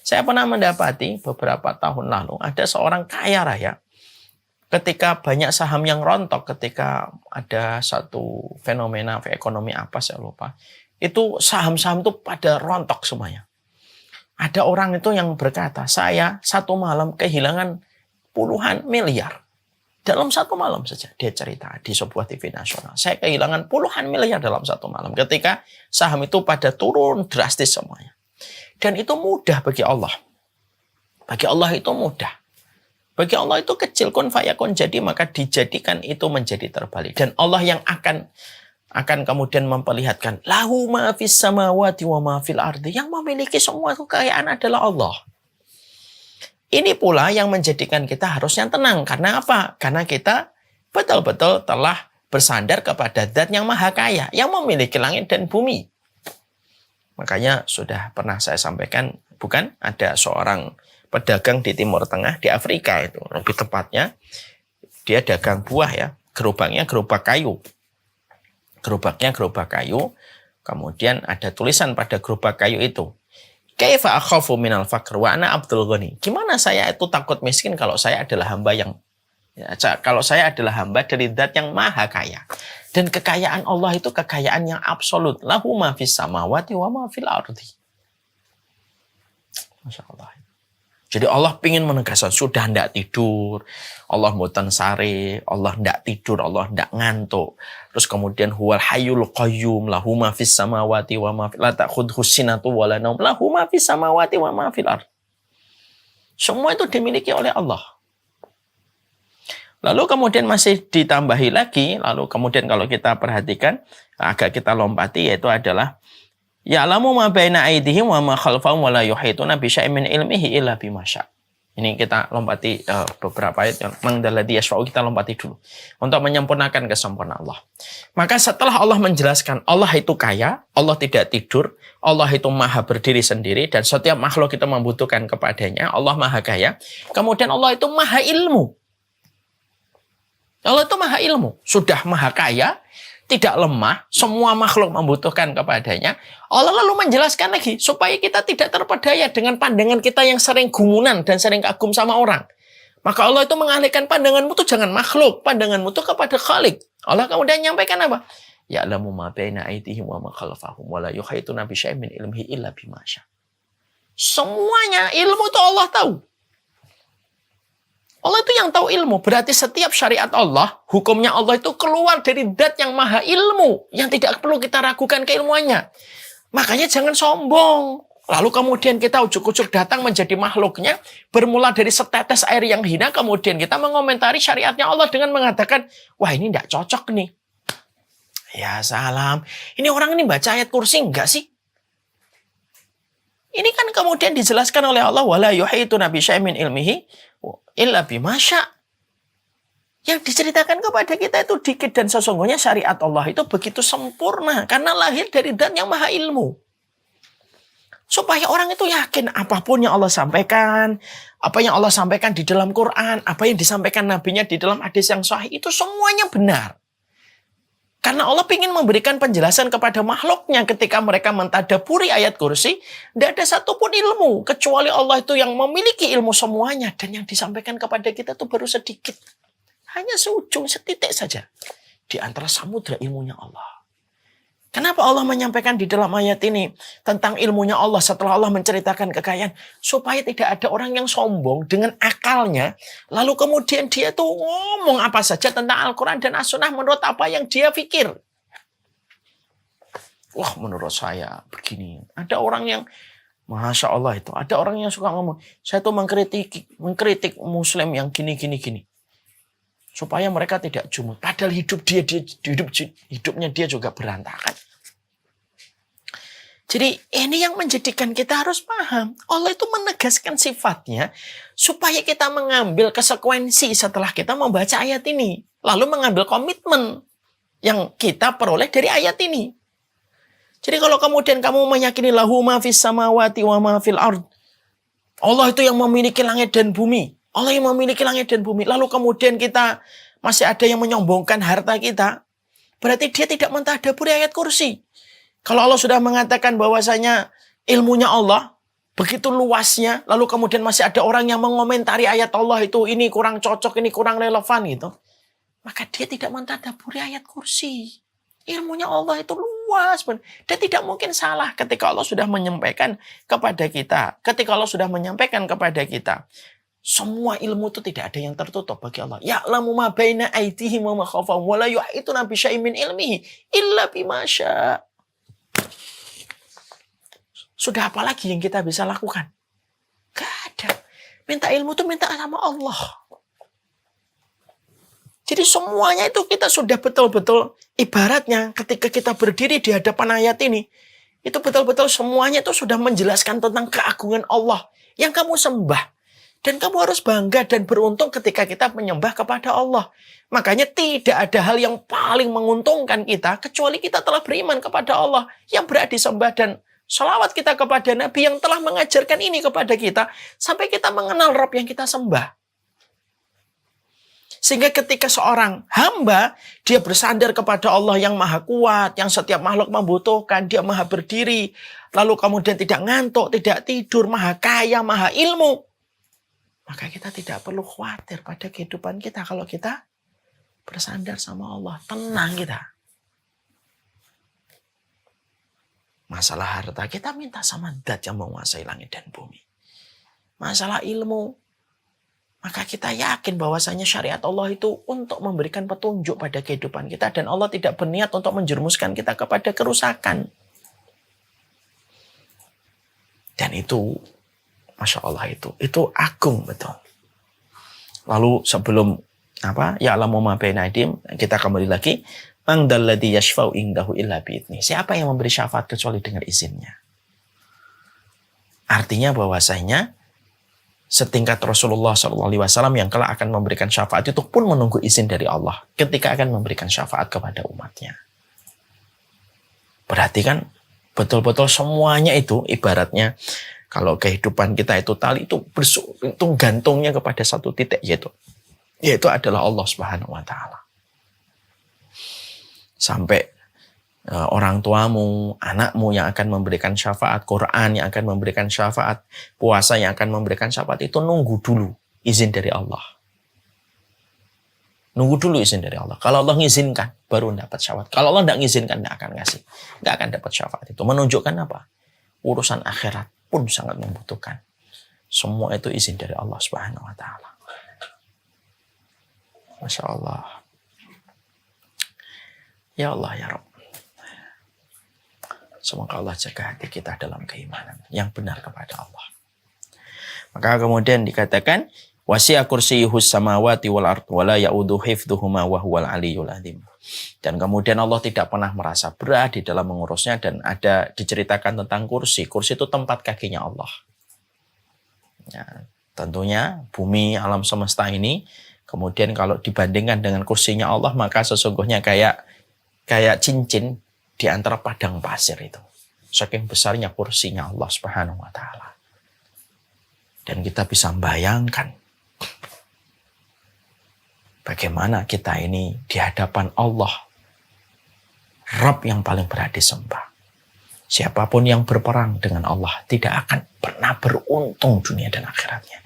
Saya pernah mendapati beberapa tahun lalu ada seorang kaya raya ketika banyak saham yang rontok, ketika ada satu fenomena ekonomi apa saya lupa, itu saham-saham itu pada rontok semuanya. Ada orang itu yang berkata, saya satu malam kehilangan puluhan miliar. Dalam satu malam saja, dia cerita di sebuah TV nasional. Saya kehilangan puluhan miliar dalam satu malam ketika saham itu pada turun drastis semuanya. Dan itu mudah bagi Allah. Bagi Allah itu mudah. Bagi Allah itu kecil, kun fayakun, jadi maka dijadikan itu menjadi terbalik. Dan Allah yang akan kemudian memperlihatkan lahu ma fis samawati wa ma fil ardi. Yang memiliki semua kekayaan adalah Allah. Ini pula yang menjadikan kita harusnya tenang. Karena apa? Karena kita betul-betul telah bersandar kepada Zat yang Maha Kaya, yang memiliki langit dan bumi. Makanya sudah pernah saya sampaikan, bukan? Ada seorang pedagang di Timur Tengah, di Afrika itu. Lebih tepatnya, dia dagang buah ya. Gerobaknya gerobak kayu. Gerobaknya gerobak kayu. Kemudian ada tulisan pada gerobak kayu itu. Kaifa akhafu minal faqr wa ana Abdul Ghani. Gimana saya itu takut miskin kalau saya adalah hamba yang... kalau saya adalah hamba dari Zat yang Maha Kaya. Dan kekayaan Allah itu kekayaan yang absolut. Lahu ma fis samawati wa ma fil ardi. Masya Allah. Jadi Allah ingin menegaskan, sudah tidak tidur. Allah mboten sare, Allah tidak tidur, Allah tidak ngantuk. Terus kemudian huwal hayyul qayyum, lahu ma fis samawati wa ma fil ardi. La ta'khudhuhu sinatu wa la naum, lahu ma fis samawati wa ma fil ardi. Semua itu dimiliki oleh Allah. Lalu kemudian masih ditambahi lagi, lalu kemudian kalau kita perhatikan, agak kita lompati, yaitu adalah ya'lamu ma baina aydihim wa ma khalfahum wa la yuhituna bi syai'in min ilmihi illa bima syaa'. Ini kita lompati beberapa ayat yang mangdalladzi yashfa'u, kita lompati dulu untuk menyempurnakan kesempurnaan Allah. Maka setelah Allah menjelaskan Allah itu kaya, Allah tidak tidur, Allah itu maha berdiri sendiri dan setiap makhluk itu membutuhkan kepadanya, Allah maha kaya. Kemudian Allah itu maha ilmu. Allah itu maha ilmu, sudah maha kaya, tidak lemah, semua makhluk membutuhkan kepadanya. Allah lalu menjelaskan lagi, supaya kita tidak terpedaya dengan pandangan kita yang sering gumunan dan sering kagum sama orang. Maka Allah itu mengalihkan pandanganmu itu jangan makhluk, pandanganmu itu kepada Khalik. Allah kemudian menyampaikan apa? Ya'lamu ma baina aydihim wa ma khalfahum wa la yuhituna bi syai'in min ilmihi illa bima syaa'. Semuanya ilmu itu Allah tahu. Allah itu yang tahu ilmu. Berarti setiap syariat Allah, hukumnya Allah itu keluar dari Zat yang maha ilmu. Yang tidak perlu kita ragukan keilmuannya. Makanya jangan sombong. Lalu kemudian kita ujuk-ujuk datang menjadi makhluknya. Bermula dari setetes air yang hina. Kemudian kita mengomentari syariatnya Allah dengan mengatakan, wah ini tidak cocok nih. Ya salam. Ini orang ini baca ayat kursi enggak sih? Ini kan kemudian dijelaskan oleh Allah. Wala yuhituna bi syai'in min ilmihi illa bima syaa'. Yang diceritakan kepada kita itu dikit dan sesungguhnya syariat Allah itu begitu sempurna karena lahir dari Zat yang maha ilmu. Supaya orang itu yakin apapun yang Allah sampaikan, apa yang Allah sampaikan di dalam Quran, apa yang disampaikan nabinya di dalam hadis yang sahih itu semuanya benar. Karena Allah ingin memberikan penjelasan kepada makhluknya ketika mereka mentadaburi ayat kursi. Tidak ada satupun ilmu. Kecuali Allah itu yang memiliki ilmu semuanya. Dan yang disampaikan kepada kita itu baru sedikit. Hanya seujung, setitik saja. Di antara samudra ilmunya Allah. Kenapa Allah menyampaikan di dalam ayat ini tentang ilmunya Allah setelah Allah menceritakan kekayaan? Supaya tidak ada orang yang sombong dengan akalnya. Lalu kemudian dia tuh ngomong apa saja tentang Al-Quran dan As-Sunnah menurut apa yang dia pikir. Wah menurut saya begini. Ada orang yang, Masya Allah itu, ada orang yang suka ngomong, saya tuh mengkritik Muslim yang gini. Supaya mereka tidak jumud. Padahal hidupnya dia juga berantakan. Jadi ini yang menjadikan kita harus paham. Allah itu menegaskan sifatnya supaya kita mengambil konsekuensi setelah kita membaca ayat ini. Lalu mengambil komitmen yang kita peroleh dari ayat ini. Jadi kalau kemudian kamu meyakini lahu ma fis samawati wa ma fil ard. Allah itu yang memiliki langit dan bumi. Allah yang memiliki langit dan bumi. Lalu kemudian kita masih ada yang menyombongkan harta kita. Berarti dia tidak mentadaburi ayat kursi. Kalau Allah sudah mengatakan bahwasanya ilmunya Allah begitu luasnya, lalu kemudian masih ada orang yang mengomentari ayat Allah itu, ini kurang cocok, ini kurang relevan gitu. Maka dia tidak mentadaburi ayat kursi. Ilmunya Allah itu luas. Dan tidak mungkin salah ketika Allah sudah menyampaikan kepada kita. Ketika Allah sudah menyampaikan kepada kita. Semua ilmu itu tidak ada yang tertutup bagi Allah. Ya'lamu ma baina aydihim wa ma khalfahum wa la yuhituna bi syai'in min ilmihi illa bima syaa'. Sudah apa lagi yang kita bisa lakukan? Gak ada. Minta ilmu itu minta sama Allah. Jadi semuanya itu kita sudah betul-betul ibaratnya ketika kita berdiri di hadapan ayat ini. Itu betul-betul semuanya itu sudah menjelaskan tentang keagungan Allah yang kamu sembah. Dan kamu harus bangga dan beruntung ketika kita menyembah kepada Allah. Makanya tidak ada hal yang paling menguntungkan kita kecuali kita telah beriman kepada Allah yang berhak disembah dan sholawat kita kepada Nabi yang telah mengajarkan ini kepada kita sampai kita mengenal Rabb yang kita sembah. Sehingga ketika seorang hamba, dia bersandar kepada Allah yang maha kuat, yang setiap makhluk membutuhkan, dia maha berdiri, lalu kemudian tidak ngantuk, tidak tidur, maha kaya, maha ilmu. Maka kita tidak perlu khawatir pada kehidupan kita kalau kita bersandar sama Allah. Tenang kita. Masalah harta kita minta sama Dat yang menguasai langit dan bumi. Masalah ilmu, maka kita yakin bahwasanya syariat Allah itu untuk memberikan petunjuk pada kehidupan kita. Dan Allah tidak berniat untuk menjerumuskan kita kepada kerusakan. Dan itu, Masya Allah itu agung betul. Lalu sebelum ya'lamu ma baina aydihim, kita kembali lagi. Man dalladzi yashfa'u indahu illa bi'idzni. Siapa yang memberi syafaat kecuali dengan izinnya? Artinya bahwasanya setingkat Rasulullah SAW yang kelak akan memberikan syafaat itu pun menunggu izin dari Allah ketika akan memberikan syafaat kepada umatnya. Berarti kan betul-betul semuanya itu ibaratnya kalau kehidupan kita itu tali itu gantungnya kepada satu titik yaitu adalah Allah Subhanahu wa taala. Sampai orang tuamu, anakmu yang akan memberikan syafaat, Quran yang akan memberikan syafaat, puasa yang akan memberikan syafaat itu nunggu dulu izin dari Allah. Nunggu dulu izin dari Allah. Kalau Allah ngizinkan, baru dapat syafaat. Kalau Allah tidak ngizinkan, tidak akan ngasih. Tidak akan dapat syafaat itu. Menunjukkan apa? Urusan akhirat pun sangat membutuhkan. Semua itu izin dari Allah Subhanahu wa taala. Masya Allah. Ya Allah, ya Rabb. Semoga Allah jaga hati kita dalam keimanan yang benar kepada Allah. Maka kemudian dikatakan, wasi'a kursiyyuhus samawati wal ardh wa la ya'uduhu hifdhuhuma wa huwal aliyyul azim. Dan kemudian Allah tidak pernah merasa berat di dalam mengurusnya dan ada diceritakan tentang kursi. Kursi itu tempat kakinya Allah. Ya, tentunya bumi alam semesta ini kemudian kalau dibandingkan dengan kursinya Allah maka sesungguhnya kayak cincin di antara padang pasir itu. Saking besarnya kursinya Allah Subhanahu wa taala. Dan kita bisa membayangkan bagaimana kita ini di hadapan Allah, Rabb yang paling berhak disembah. Siapapun yang berperang dengan Allah tidak akan pernah beruntung dunia dan akhiratnya.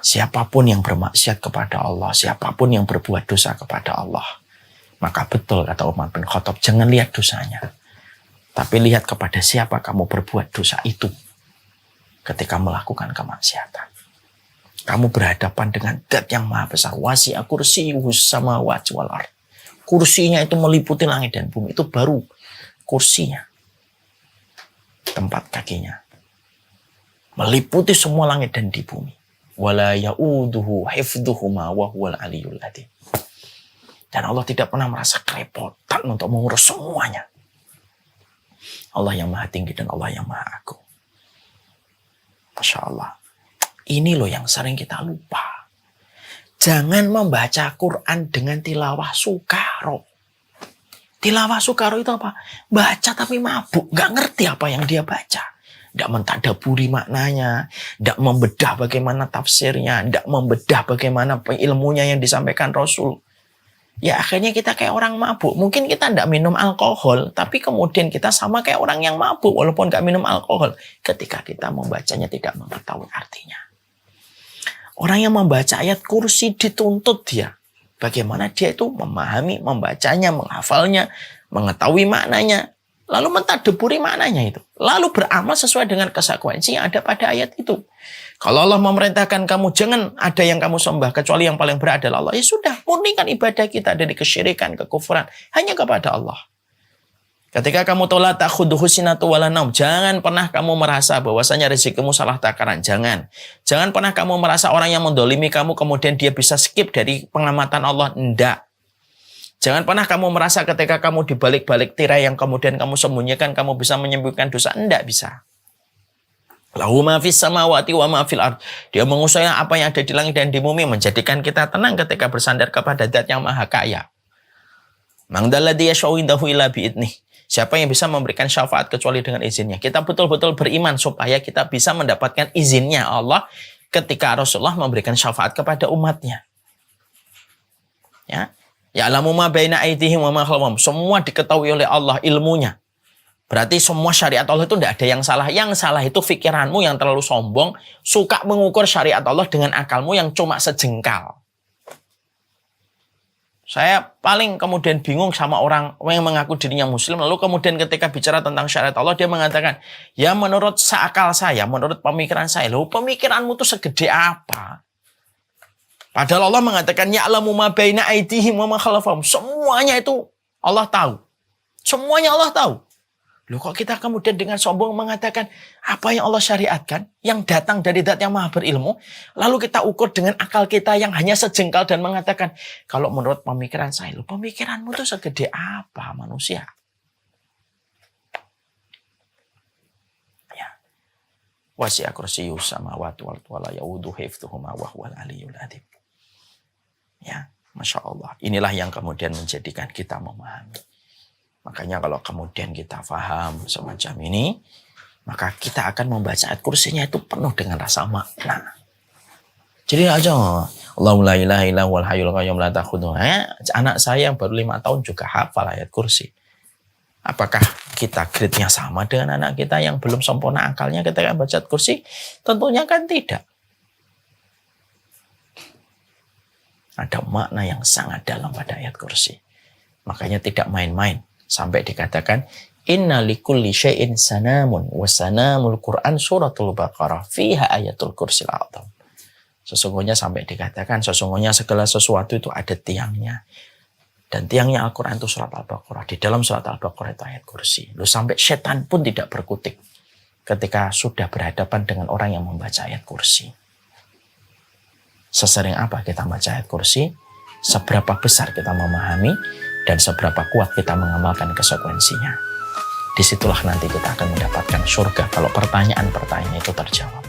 Siapapun yang bermaksiat kepada Allah, siapapun yang berbuat dosa kepada Allah, maka betul kata Umar bin Khattab, jangan lihat dosanya. Tapi lihat kepada siapa kamu berbuat dosa itu ketika melakukan kemaksiatan. Kamu berhadapan dengan Dat yang maha besar. Wasi'a kursiyyuhus samawati wal ardh. Kursinya itu meliputi langit dan bumi. Itu baru kursinya. Tempat kakinya. Meliputi semua langit dan di bumi. Wala ya'uduhu hifdhuhuma wa huwal aliyyul azim. Dan Allah tidak pernah merasa kerepotan untuk mengurus semuanya. Allah yang maha tinggi dan Allah yang maha agung. Masya Allah. Ini loh yang sering kita lupa. Jangan membaca Quran dengan tilawah sukaro. Tilawah sukaro itu apa? Baca tapi mabuk. Gak ngerti apa yang dia baca. tidak mentadaburi maknanya, tidak membedah bagaimana tafsirnya, tidak membedah bagaimana ilmunya yang disampaikan Rasul. Ya akhirnya kita kayak orang mabuk. Mungkin kita tidak minum alkohol, tapi kemudian kita sama kayak orang yang mabuk walaupun nggak minum alkohol. Ketika kita membacanya tidak mengetahui artinya. Orang yang membaca ayat kursi dituntut dia. Bagaimana dia itu memahami, membacanya, menghafalnya, mengetahui maknanya. Lalu mentadaburi maknanya itu. Lalu beramal sesuai dengan konsekuensi yang ada pada ayat itu. Kalau Allah memerintahkan kamu jangan ada yang kamu sembah kecuali yang paling berat adalah Allah. Ya sudah, murnikan ibadah kita dari kesyirikan, kekufuran hanya kepada Allah. Ketika kamu tolak takhudhu sinatu wala naum, jangan pernah kamu merasa bahwasanya rezekimu salah takaran. Jangan pernah kamu merasa orang yang mendolimi kamu kemudian dia bisa skip dari pengamatan Allah. Enggak. Jangan pernah kamu merasa ketika kamu di balik-balik tirai yang kemudian kamu sembunyikan, kamu bisa menyembuhkan dosa. Enggak bisa. Lahu ma fis samawati wa ma fil ard. Dia menguasai apa yang ada di langit dan di bumi, menjadikan kita tenang ketika bersandar kepada Zat yang Maha Kaya. Man dzalladzi yashfa'u indahu illa bi'idnih. Siapa yang bisa memberikan syafaat kecuali dengan izinnya? Kita betul-betul beriman supaya kita bisa mendapatkan izinnya Allah ketika Rasulullah memberikan syafaat kepada umatnya. Ya. Ya'lamu ma baina aydihim wa ma khalfahum. Semua diketahui oleh Allah ilmunya. Berarti semua syariat Allah itu tidak ada yang salah. Yang salah itu pikiranmu yang terlalu sombong, suka mengukur syariat Allah dengan akalmu yang cuma sejengkal. Saya paling kemudian bingung sama orang yang mengaku dirinya muslim, lalu kemudian ketika bicara tentang syariat Allah, dia mengatakan, ya menurut seakal saya, menurut pemikiran saya. Loh, pemikiranmu itu segede apa? Padahal Allah mengatakan, ya'lamu ma baina aydihim wa ma khalfahum. Semuanya itu Allah tahu. Semuanya Allah tahu. Loh, kok kita kemudian dengan sombong mengatakan apa yang Allah syariatkan, yang datang dari Zat yang Maha berilmu, lalu kita ukur dengan akal kita yang hanya sejengkal dan mengatakan, kalau menurut pemikiran saya, loh, pemikiranmu itu segede apa manusia? Ya. Wasi'a kursiyyus samawati wal ardi wa la ya'uduhu hifdzuhuma wa huwal aliyyul azim. Ya, Masya Allah. Inilah yang kemudian menjadikan kita memahami. Makanya kalau kemudian kita paham semacam ini, maka kita akan membaca ayat kursinya itu penuh dengan rasa makna. Jadi aja, Allahu la ilaha illa huwal hayyul qayyum la ta'khudhuhu. Anak saya yang baru 5 tahun juga hafal ayat kursi. Apakah kita grade-nya sama dengan anak kita yang belum sempurna akalnya ketika baca ayat kursi? Tentunya kan tidak. Ada makna yang sangat dalam pada ayat kursi. Makanya tidak main-main. Sampai dikatakan, inna likulli syai'in sanamun wa sanamul Qur'an suratul Baqarah fiha ayatul kursil a'zam. Sesungguhnya sampai dikatakan, sesungguhnya segala sesuatu itu ada tiangnya. Dan tiangnya Al-Quran itu surat Al-Baqarah. Di dalam surat Al-Baqarah itu ayat kursi. Lalu sampai setan pun tidak berkutik ketika sudah berhadapan dengan orang yang membaca ayat kursi. Sesering apa kita baca ayat kursi, seberapa besar kita memahami, dan seberapa kuat kita mengamalkan konsekuensinya. Disitulah nanti kita akan mendapatkan surga kalau pertanyaan-pertanyaan itu terjawab.